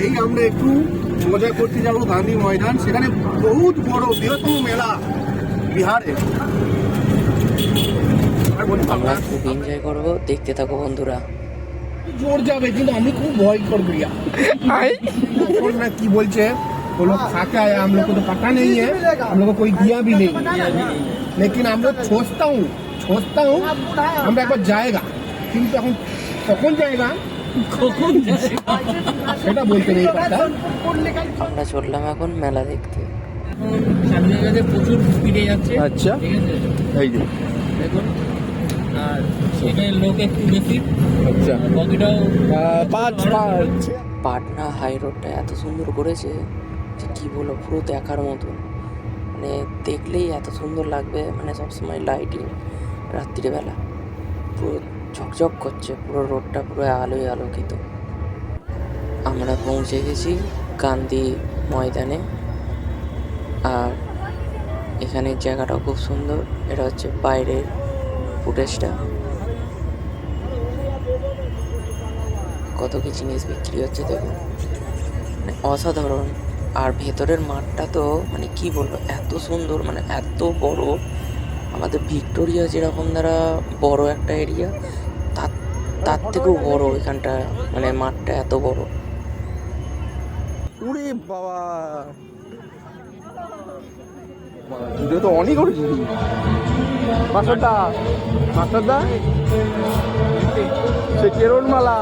এই আমরা একটু মজা করতে যাবো গান্ধী ময়দান, সেখানে বহুত বড় বৃহত্তম মেলা বিহারে। আমরা খুব এনজয় করবো, দেখতে থাকো বন্ধুরা। জোর যাবে কিন্তু আমি খুব ভয় করবো ना की बोलते वो लोग खा के आया, हम लोग को तो पता नहीं है, हम लोग को कोई दिया भी नहीं, लेकिन हम लोग सोचता हूँ আমরা একবার জায়গা, কিন্তু এখন কখন জায়গা সেটা বলতে নেই পারতা। আমরা চললাম এখন মেলা দেখতে। সামনে জায়গাতে প্রচুর ভিড়ে যাচ্ছে। আচ্ছা এই যে দেখুন, আর সেখানে লোক একটু বেশি। আচ্ছা বাকিটাও পাটনা হাই রোডটা এত সুন্দর করেছে যে কি বলবো, পুরো দেখার মতো, মানে দেখলেই এত সুন্দর লাগবে। মানে সবসময় লাইটিং, রাত্রিবেলা পুরো ঝকঝক করছে, পুরো রোডটা পুরো আলোয় আলোকিত। আমরা পৌঁছে গেছি গান্ধী ময়দানে, আর এখানে জায়গাটাও খুব সুন্দর। এটা হচ্ছে বাইরের ফুটেজটা, কত কি জিনিস বিক্রি হচ্ছে দেখুন, মানে অসাধারণ। আর ভেতরের মাঠটা তো মানে কি বলবো, এত সুন্দর, মানে এত বড়। আমাদের ভিক্টোরিয়া যেরকম দ্বারা বড় একটা এরিয়া, তার থেকেও বড় এখানটা, মানে মাঠটা এত বড়। ওরে বাবা, ভিডিও তো অনেক করেছি। মাস্টারদা সে কেরণ মালা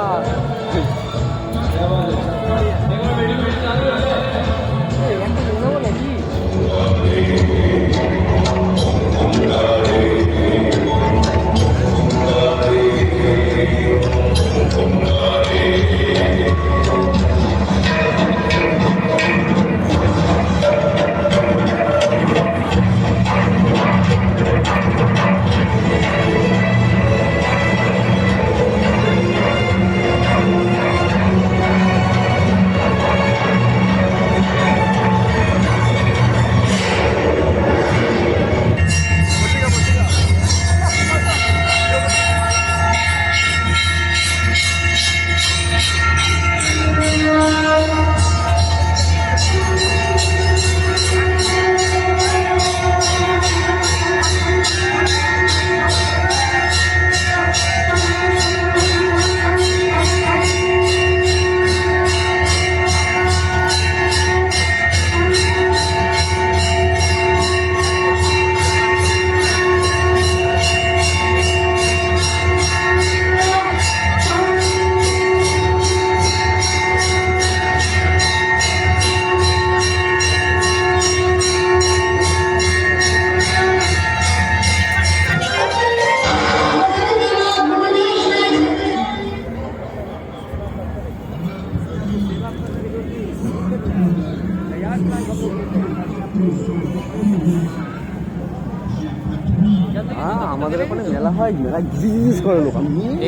আমাদের ওখানে মেলা হয়, মেলা গিজ করে লোক,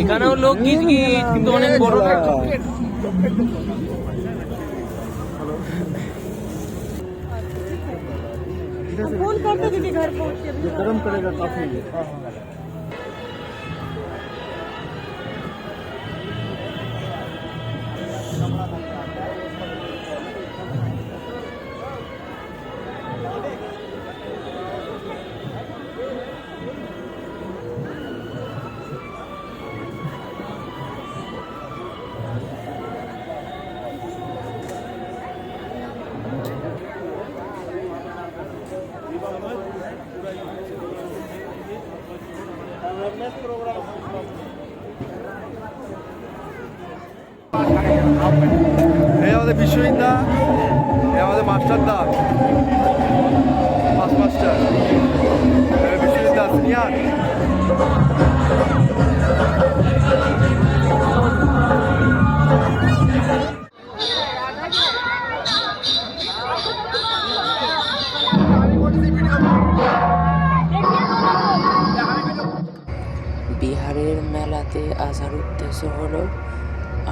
এখানেও লোক গিজ, কিন্তু অনেক বড় না। फोन कर दो दीदी घर पहुंच के गरम करेगा काफी। এই আমাদের বিশ্ববিদ্যা, এই আমাদের মাস্টারদা, ফার্স্ট মাস্টার বিশ্ববিদ্যা সিনিয়র। বিহারের মেলাতে আসার উদ্দেশ্য হলো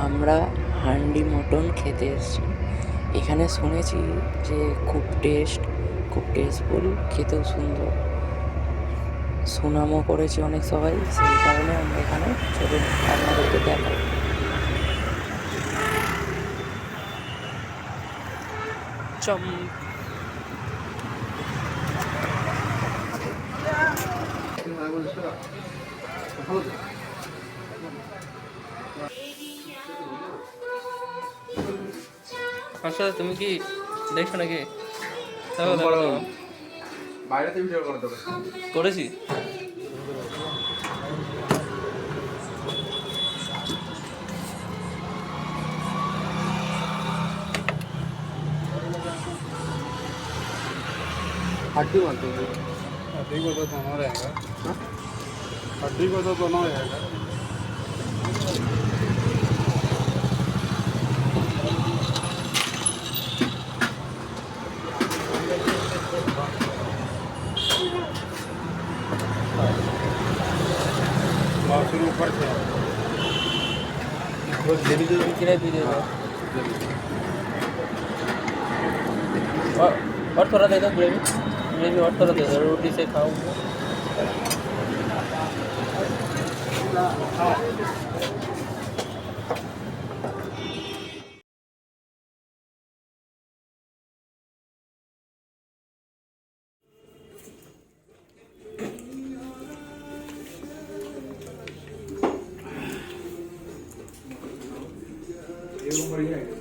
আমরা হান্ডি মটন খেতে এসেছি। এখানে শুনেছি যে খুব টেস্টফুল, খেতেও সুন্দর, সুনামও করেছে অনেক সবাই। সেই কারণে আমরা এখানে চলুন আপনাদেরকে দেখাই। চম আচ্ছা তুমি কি দেখছো নাকি বাইরেতে ভিডিও করে দেবে করেছি हड्डी मारते हैं हड्डी को तो दोनों रहेगा हड्डी को तो दोनों रहेगा बाथरूम ऊपर से किराए भी दे दो और थोड़ा दे दो ग्रेवी और थोड़ा दे दो रोटी से खाऊंगा ये बढ़िया है